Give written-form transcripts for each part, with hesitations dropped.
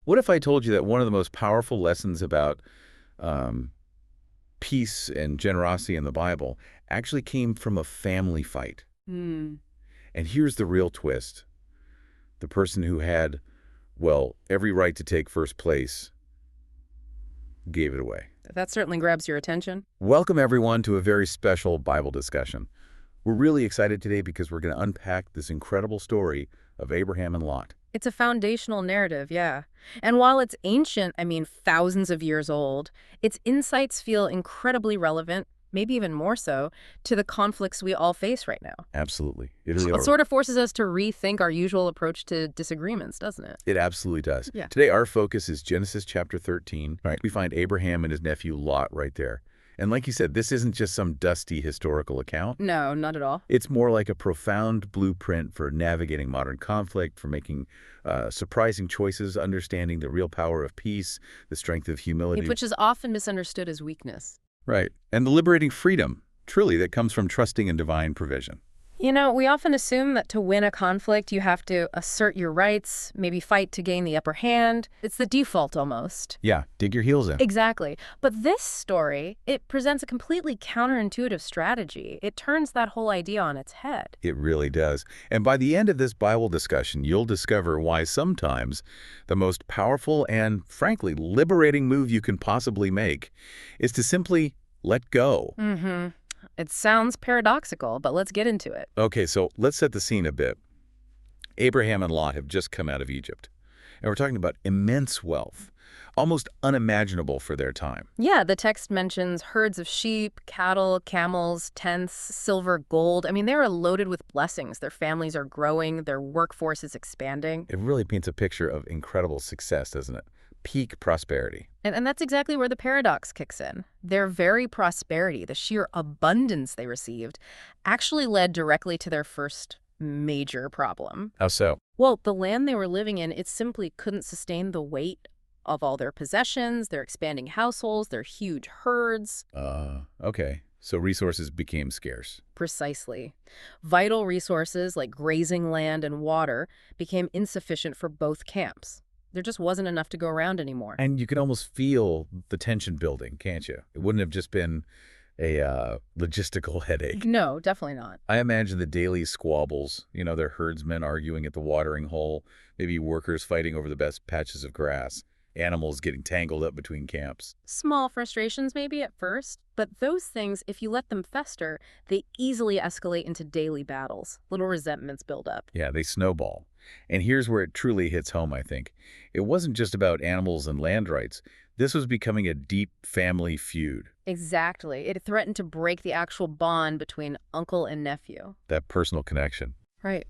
What if I told you that one of the most powerful lessons about um, peace and generosity in the Bible actually came from a family fight? Hmm. And here's the real twist. The person who had, well, every right to take first place gave it away. That certainly grabs your attention. Welcome, everyone, to a very special Bible discussion. We're really excited today because we're going to unpack this incredible story of Abraham and Lot. It's a foundational narrative, yeah. And while it's ancient, I mean thousands of years old, its insights feel incredibly relevant, maybe even more so, to the conflicts we all face right now. Absolutely. It really It sort of forces us to rethink our usual approach to disagreements, doesn't it? It absolutely does. Yeah. Today, our focus is Genesis chapter 13. Right. We find Abraham and his nephew Lot right there. And like you said, this isn't just some dusty historical account. No, not at all. It's more like a profound blueprint for navigating modern conflict, for making surprising choices, understanding the real power of peace, the strength of humility. Which is often misunderstood as weakness. Right. And the liberating freedom, truly, that comes from trusting in divine provision. You know, we often assume that to win a conflict, you have to assert your rights, maybe fight to gain the upper hand. It's the default almost. Yeah, dig your heels in. Exactly. But this story, it presents a completely counterintuitive strategy. It turns that whole idea on its head. It really does. And by the end of this Bible discussion, you'll discover why sometimes the most powerful and, frankly, liberating move you can possibly make is to simply let go. Mm-hmm. It sounds paradoxical, but let's get into it. Okay, so let's set the scene a bit. Abraham and Lot have just come out of Egypt, and we're talking about immense wealth, almost unimaginable for their time. Yeah, the text mentions herds of sheep, cattle, camels, tents, silver, gold. I mean, they are loaded with blessings. Their families are growing, their workforce is expanding. It really paints a picture of incredible success, doesn't it? Peak prosperity. And that's exactly where the paradox kicks in. Their very prosperity, the sheer abundance they received, actually led directly to their first major problem. How so? Well, the land they were living in, it simply couldn't sustain the weight of all their possessions, their expanding households, their huge herds. Okay. So resources became scarce. Precisely. Vital resources like grazing land and water became insufficient for both camps. There just wasn't enough to go around anymore. And you can almost feel the tension building, can't you? It wouldn't have just been a logistical headache. No, definitely not. I imagine the daily squabbles, their herdsmen arguing at the watering hole, maybe workers fighting over the best patches of grass, animals getting tangled up between camps. Small frustrations maybe at first, but those things, if you let them fester, they easily escalate into daily battles. Little resentments build up. Yeah, they snowball. And here's where it truly hits home, I think. It wasn't just about animals and land rights. This was becoming a deep family feud. Exactly. It threatened to break the actual bond between uncle and nephew. That personal connection. Right.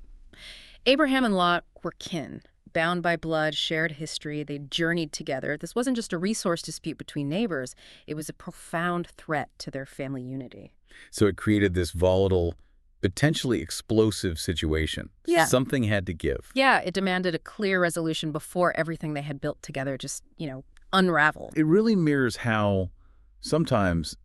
Abraham and Lot were kin. Bound by blood, shared history, they journeyed together. This wasn't just a resource dispute between neighbors. It was a profound threat to their family unity. So it created this volatile, potentially explosive situation. Yeah. Something had to give. Yeah, it demanded a clear resolution before everything they had built together just, unraveled. It really mirrors how sometimes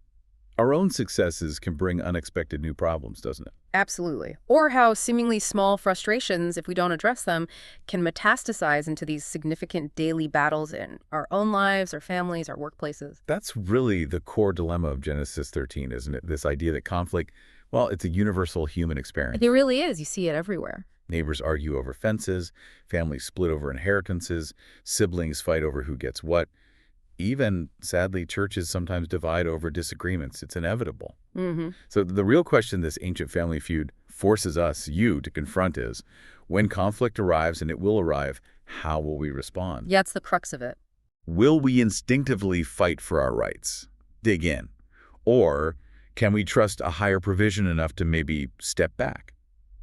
our own successes can bring unexpected new problems, doesn't it? Absolutely. Or how seemingly small frustrations, if we don't address them, can metastasize into these significant daily battles in our own lives, our families, our workplaces. That's really the core dilemma of Genesis 13, isn't it? This idea that conflict, well, it's a universal human experience. It really is. You see it everywhere. Neighbors argue over fences, families split over inheritances, siblings fight over who gets what. Even, sadly, churches sometimes divide over disagreements. It's inevitable. Mm-hmm. So the real question this ancient family feud forces us, you, to confront is, when conflict arrives, and it will arrive, how will we respond? Yeah, it's the crux of it. Will we instinctively fight for our rights, dig in? Or can we trust a higher provision enough to maybe step back,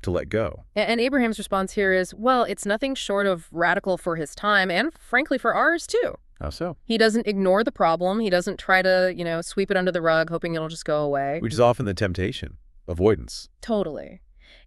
to let go? And Abraham's response here is, well, it's nothing short of radical for his time and, frankly, for ours, too. How so? He doesn't ignore the problem. He doesn't try to, sweep it under the rug, hoping it'll just go away. Which is often the temptation, avoidance. Totally.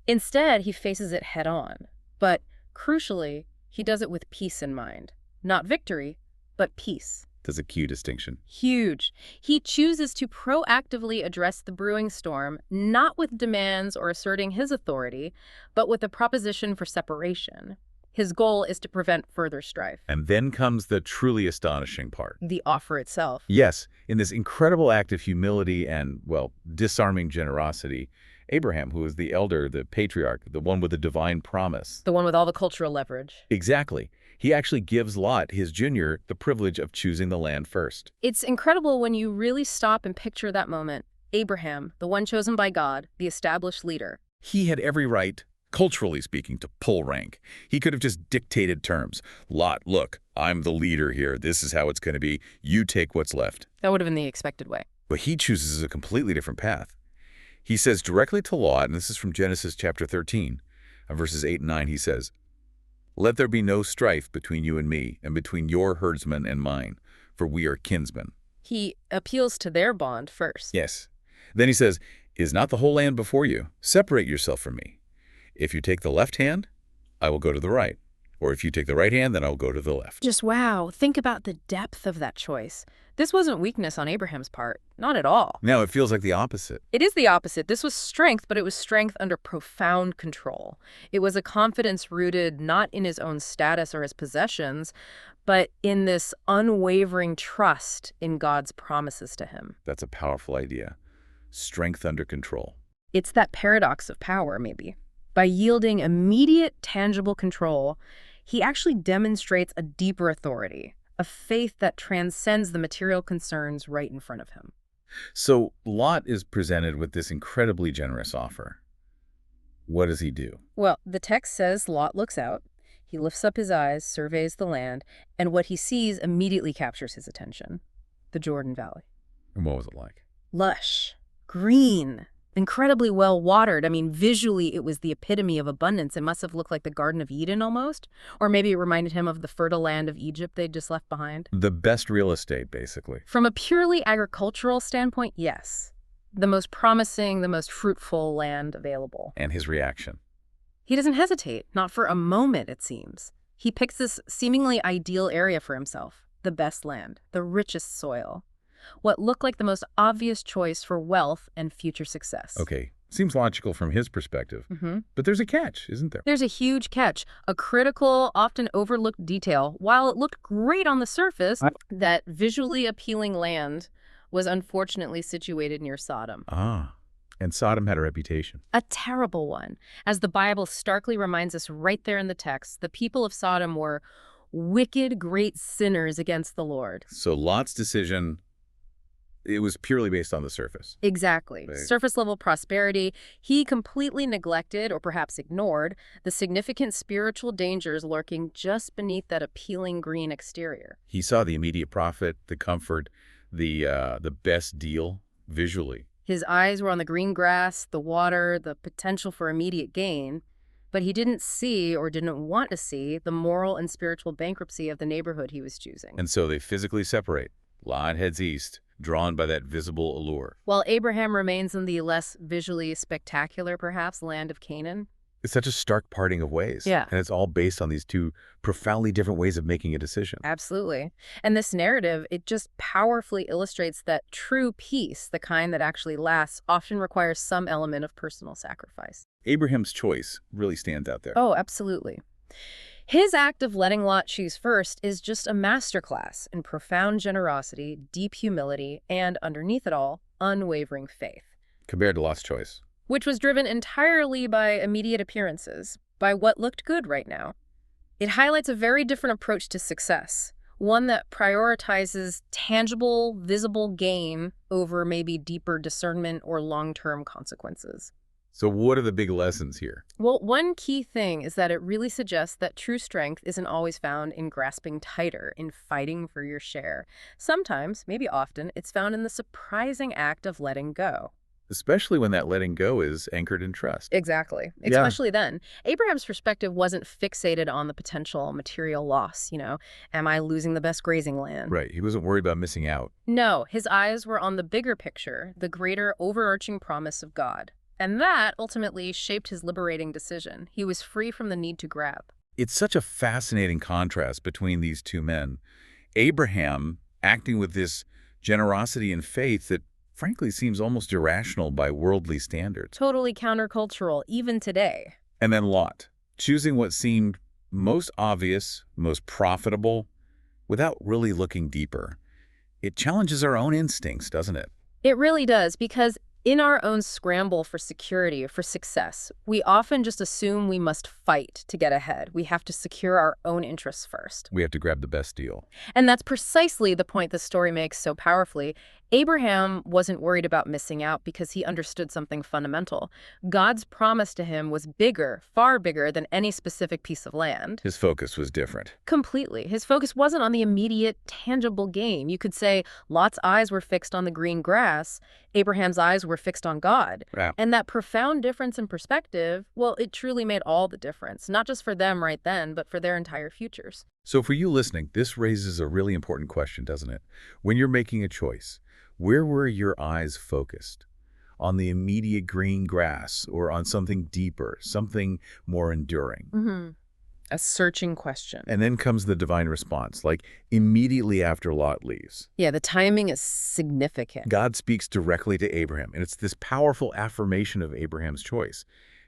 Instead, he faces it head on. But crucially, he does it with peace in mind. Not victory, but peace. That's a key distinction. Huge. He chooses to proactively address the brewing storm, not with demands or asserting his authority, but with a proposition for separation. His goal is to prevent further strife. And then comes the truly astonishing part. The offer itself. Yes, in this incredible act of humility and, well, disarming generosity, Abraham, who is the elder, the patriarch, the one with the divine promise. The one with all the cultural leverage. Exactly. He actually gives Lot, his junior, the privilege of choosing the land first. It's incredible when you really stop and picture that moment. Abraham, the one chosen by God, the established leader. He had every right, culturally speaking, to pull rank. He could have just dictated terms. Lot, look, I'm the leader here. This is how it's going to be. You take what's left. That would have been the expected way. But he chooses a completely different path. He says directly to Lot, and this is from Genesis chapter 13, verses 8 and 9, he says, "Let there be no strife between you and me, and between your herdsmen and mine, for we are kinsmen." He appeals to their bond first. Yes. Then he says, "Is not the whole land before you? Separate yourself from me. If you take the left hand, I will go to the right. Or if you take the right hand, then I will go to the left." Just wow, think about the depth of that choice. This wasn't weakness on Abraham's part. Not at all. Now it feels like the opposite. It is the opposite. This was strength, but it was strength under profound control. It was a confidence rooted not in his own status or his possessions, but in this unwavering trust in God's promises to him. That's a powerful idea. Strength under control. It's that paradox of power, maybe. By yielding immediate, tangible control, he actually demonstrates a deeper authority, a faith that transcends the material concerns right in front of him. So Lot is presented with this incredibly generous offer. What does he do? Well, the text says Lot looks out. He lifts up his eyes, surveys the land, and what he sees immediately captures his attention. The Jordan Valley. And what was it like? Lush, green, incredibly well watered. I mean, visually, it was the epitome of abundance. It must have looked like the Garden of Eden almost. Or maybe it reminded him of the fertile land of Egypt they'd just left behind. The best real estate, basically. From a purely agricultural standpoint, yes. The most promising, the most fruitful land available. And his reaction. He doesn't hesitate, not for a moment, it seems. He picks this seemingly ideal area for himself, the best land, the richest soil. What looked like the most obvious choice for wealth and future success. Okay, seems logical from his perspective. But there's a catch, isn't there? There's a huge catch, a critical, often overlooked detail. While it looked great on the surface, that visually appealing land was unfortunately situated near Sodom. Ah, and Sodom had a reputation. A terrible one. As the Bible starkly reminds us right there in the text, the people of Sodom were wicked, great sinners against the Lord. So Lot's decision, it was purely based on the surface. Exactly. Right. Surface-level prosperity. He completely neglected, or perhaps ignored, the significant spiritual dangers lurking just beneath that appealing green exterior. He saw the immediate profit, the comfort, the best deal visually. His eyes were on the green grass, the water, the potential for immediate gain, but he didn't see, or didn't want to see, the moral and spiritual bankruptcy of the neighborhood he was choosing. And so they physically separate. Lot heads east, drawn by that visible allure. While Abraham remains in the less visually spectacular, perhaps, land of Canaan. It's such a stark parting of ways. Yeah. And it's all based on these two profoundly different ways of making a decision. Absolutely. And this narrative, it just powerfully illustrates that true peace, the kind that actually lasts, often requires some element of personal sacrifice. Abraham's choice really stands out there. Oh, absolutely. His act of letting Lot choose first is just a masterclass in profound generosity, deep humility, and, underneath it all, unwavering faith. Compared to Lot's choice. Which was driven entirely by immediate appearances, by what looked good right now. It highlights a very different approach to success, one that prioritizes tangible, visible gain over maybe deeper discernment or long-term consequences. So what are the big lessons here? Well, one key thing is that it really suggests that true strength isn't always found in grasping tighter, in fighting for your share. Sometimes, maybe often, it's found in the surprising act of letting go. Especially when that letting go is anchored in trust. Exactly. Especially then. Abraham's perspective wasn't fixated on the potential material loss, am I losing the best grazing land? Right. He wasn't worried about missing out. No, his eyes were on the bigger picture, the greater overarching promise of God. And that ultimately shaped his liberating decision. He was free from the need to grab. It's such a fascinating contrast between these two men. Abraham acting with this generosity and faith that frankly seems almost irrational by worldly standards. Totally countercultural, even today. And then Lot, choosing what seemed most obvious, most profitable, without really looking deeper. It challenges our own instincts, doesn't it? It really does, because in our own scramble for security, for success, we often just assume we must fight to get ahead. We have to secure our own interests first. We have to grab the best deal. And that's precisely the point the story makes so powerfully. Abraham wasn't worried about missing out because he understood something fundamental. God's promise to him was bigger, far bigger than any specific piece of land. His focus was different. Completely. His focus wasn't on the immediate, tangible gain. You could say Lot's eyes were fixed on the green grass. Abraham's eyes were fixed on God. Wow. And that profound difference in perspective, well, it truly made all the difference, not just for them right then, but for their entire futures. So for you listening, this raises a really important question, doesn't it? When you're making a choice, where were your eyes focused? On the immediate green grass or on something deeper, something more enduring? A searching question. And then comes the divine response, like immediately after Lot leaves. Yeah, the timing is significant. God speaks directly to Abraham, and it's this powerful affirmation of Abraham's choice.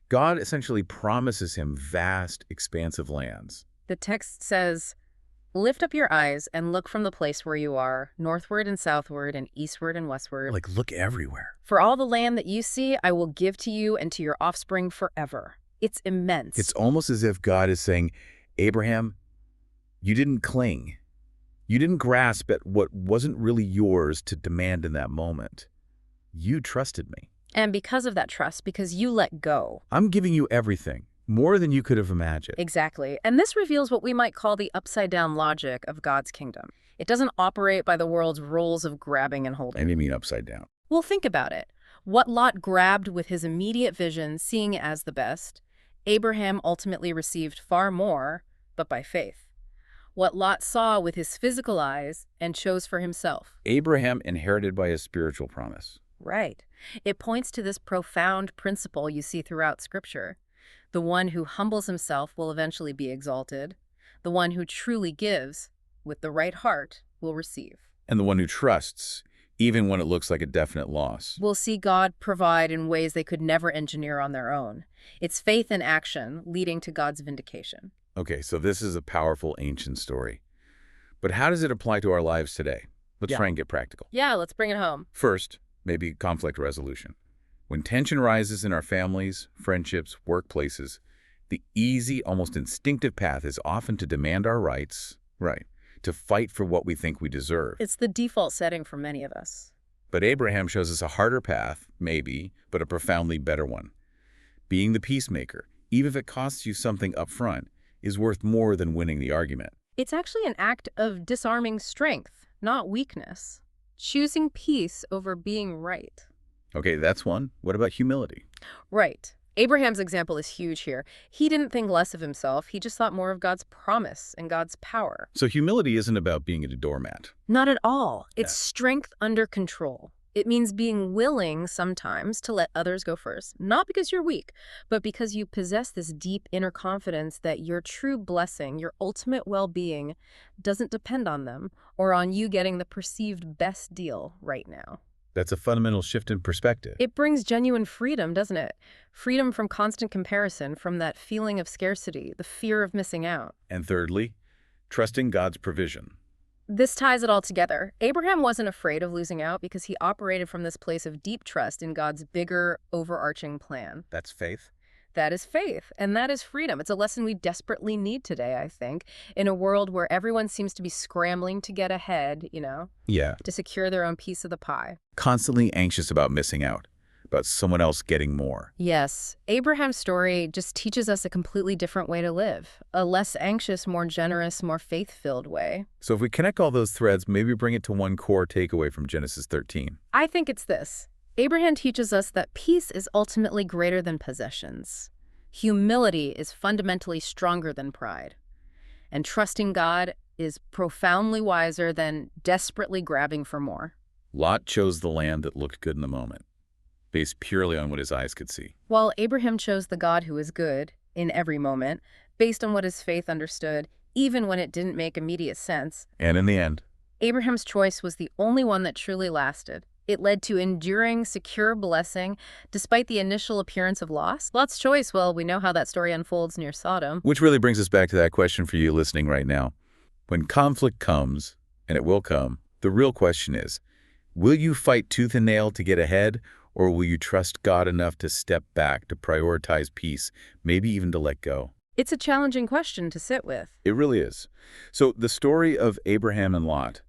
God essentially promises him vast, expansive lands. The text says, "Lift up your eyes and look from the place where you are, northward and southward and eastward and westward. Like, look everywhere. For all the land that you see, I will give to you and to your offspring forever." It's immense. It's almost as if God is saying, Abraham, you didn't cling. You didn't grasp at what wasn't really yours to demand in that moment. You trusted me. And because of that trust, because you let go. I'm giving you everything, more than you could have imagined. Exactly. And this reveals what we might call the upside-down logic of God's kingdom. It doesn't operate by the world's rules of grabbing and holding. And you mean upside down. Well, think about it. What Lot grabbed with his immediate vision, seeing it as the best, Abraham ultimately received far more, but by faith. What Lot saw with his physical eyes and chose for himself. Abraham inherited by his spiritual promise. Right. It points to this profound principle you see throughout Scripture. The one who humbles himself will eventually be exalted. The one who truly gives, with the right heart, will receive. And the one who trusts, even when it looks like a definite loss. Will see God provide in ways they could never engineer on their own. It's faith in action leading to God's vindication. Okay, so this is a powerful ancient story. But how does it apply to our lives today? Let's try and get practical. Yeah, let's bring it home. First, maybe conflict resolution. When tension rises in our families, friendships, workplaces, the easy, almost instinctive path is often to demand our rights, to fight for what we think we deserve. It's the default setting for many of us. But Abraham shows us a harder path, maybe, but a profoundly better one. Being the peacemaker, even if it costs you something up front, is worth more than winning the argument. It's actually an act of disarming strength, not weakness. Choosing peace over being right. Okay, that's one. What about humility? Right. Abraham's example is huge here. He didn't think less of himself. He just thought more of God's promise and God's power. So humility isn't about being a doormat. Not at all. It's strength under control. It means being willing sometimes to let others go first, not because you're weak, but because you possess this deep inner confidence that your true blessing, your ultimate well-being, doesn't depend on them or on you getting the perceived best deal right now. That's a fundamental shift in perspective. It brings genuine freedom, doesn't it? Freedom from constant comparison, from that feeling of scarcity, the fear of missing out. And thirdly, trusting God's provision. This ties it all together. Abraham wasn't afraid of losing out because he operated from this place of deep trust in God's bigger, overarching plan. That's faith. That is faith, and that is freedom. It's a lesson we desperately need today, I think, in a world where everyone seems to be scrambling to get ahead, to secure their own piece of the pie. Constantly anxious about missing out, about someone else getting more. Yes, Abraham's story just teaches us a completely different way to live, a less anxious, more generous, more faith-filled way. So if we connect all those threads, maybe bring it to one core takeaway from Genesis 13. I think it's this. Abraham teaches us that peace is ultimately greater than possessions. Humility is fundamentally stronger than pride. And trusting God is profoundly wiser than desperately grabbing for more. Lot chose the land that looked good in the moment, based purely on what his eyes could see. While Abraham chose the God who is good in every moment, based on what his faith understood, even when it didn't make immediate sense. And in the end, Abraham's choice was the only one that truly lasted. It led to enduring, secure blessing, despite the initial appearance of loss. Lot's choice, well, we know how that story unfolds near Sodom. Which really brings us back to that question for you listening right now. When conflict comes, and it will come, the real question is, will you fight tooth and nail to get ahead, or will you trust God enough to step back, to prioritize peace, maybe even to let go? It's a challenging question to sit with. It really is. So the story of Abraham and Lot,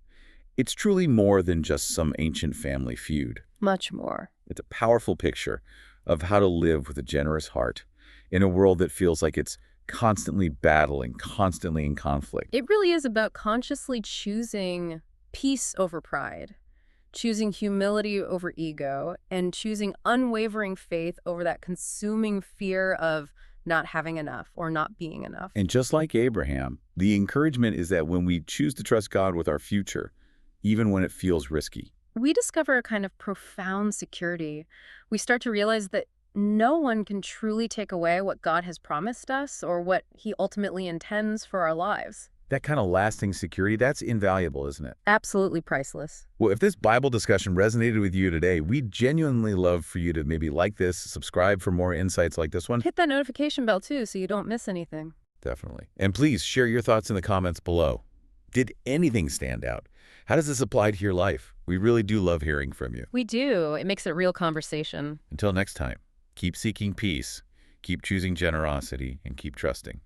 it's truly more than just some ancient family feud. Much more. It's a powerful picture of how to live with a generous heart in a world that feels like it's constantly battling, constantly in conflict. It really is about consciously choosing peace over pride, choosing humility over ego, and choosing unwavering faith over that consuming fear of not having enough or not being enough. And just like Abraham, the encouragement is that when we choose to trust God with our future, even when it feels risky, We discover a kind of profound security. We start to realize that no one can truly take away what God has promised us or what he ultimately intends for our lives. that kind of lasting security, that's invaluable, isn't it? Absolutely priceless. Well, if this Bible discussion resonated with you today, we'd genuinely love for you to maybe like this, subscribe for more insights like this one. Hit that notification bell too so you don't miss anything. Definitely. And please share your thoughts in the comments below. Did anything stand out? How does this apply to your life? We really do love hearing from you. We do. It makes it a real conversation. Until next time, keep seeking peace, keep choosing generosity, and keep trusting.